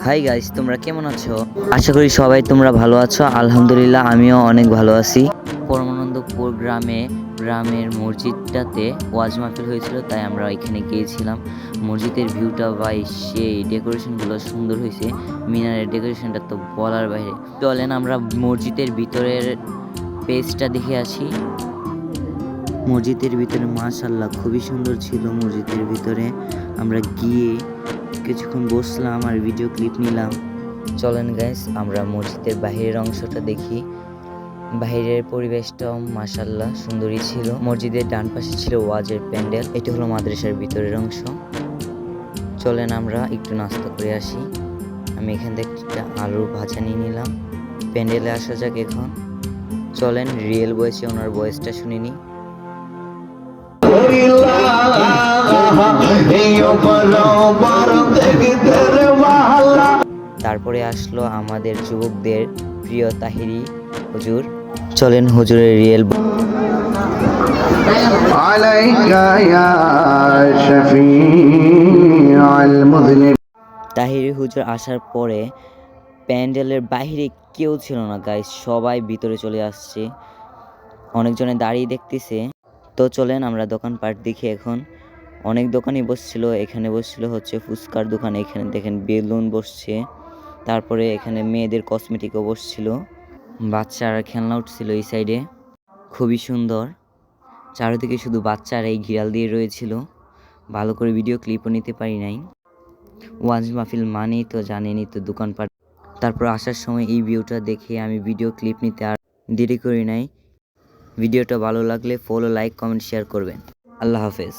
Hi guys, তোমরা কেমন আছো? আশা করি সবাই তোমরা ভালো আছো। আলহামদুলিল্লাহ, আমিও অনেক ভালো আছি। পরমানন্দপুর গ্রামের মসজিদটাতে ওয়াজ মাহফিল হয়েছিল, তাই আমরা এখানে গিয়েছিলাম। মসজিদের ভিউটা ভাই সেই, ডেকোরেশনগুলো সুন্দর হয়েছে। মিনারের ডেকোরেশনটা তো বলার বাইরে। চলেন আমরা মসজিদের ভিতরের পেজটা দেখে আসি। মসজিদের ভিতরে মাশাআল্লাহ খুবই সুন্দর ছিল। মসজিদের ভিতরে আমরা গিয়ে কিছুক্ষণ বসলাম আর ভিডিও ক্লিপ নিলাম। চলেন গাইস, আমরা মসজিদের বাহিরের অংশটা দেখি। বাহিরের পরিবেশটাও মাশাআল্লাহ সুন্দরই ছিল। মসজিদের ডান পাশে ছিল ওয়াজের প্যান্ডেল, এটা হলো মাদ্রাসার ভিতরের অংশ। চলেন আমরা একটু নাস্তা করে আসি। আমি এখান থেকে একটা আলুর ভাজা নিয়ে নিলাম। প্যান্ডেলে আসা যাক এখন। চলেন রিয়েল ভয়েসে ওনার ভয়েসটা শুনে নিই। তারপরে আসলো আমাদের যুবকদের প্রিয় তাহিরি হুজুর। চলেন হুজুরের রিয়েল তাহিরি হুজুর আসার পরে প্যান্ডেলের বাইরে কেউ ছিল না গাইস, সবাই ভিতরে চলে আসছে। অনেকজনে দাঁড়িয়ে দেখতেছে। তো চলেন আমরা দোকানপাট দেখি এখন। অনেক দোকানই বসছিল। এখানে বসছিল হচ্ছে ফুচকার দোকান, এখানে দেখেন বেলুন বসছে। তারপরে এখানে মেয়েদের কসমেটিকও বসছিল, বাচ্চারা খেলনা উঠছিল এই সাইডে। খুবই সুন্দর, চারিদিকে শুধু বাচ্চারা এই ঘিরাল দিয়ে রয়েছিল। ভালো করে ভিডিও ক্লিপও নিতে পারি নাই। ওয়াজ মাহফিল মানেই তো জানেনই তো দোকানপাট। তারপর আসার সময় এই ভিউটা দেখে আমি ভিডিও ক্লিপ নিতে আর দেরি করি নাই। ভিডিওটা ভালো লাগলে ফলো, লাইক, কমেন্ট, শেয়ার করবেন। আল্লাহ হাফেজ।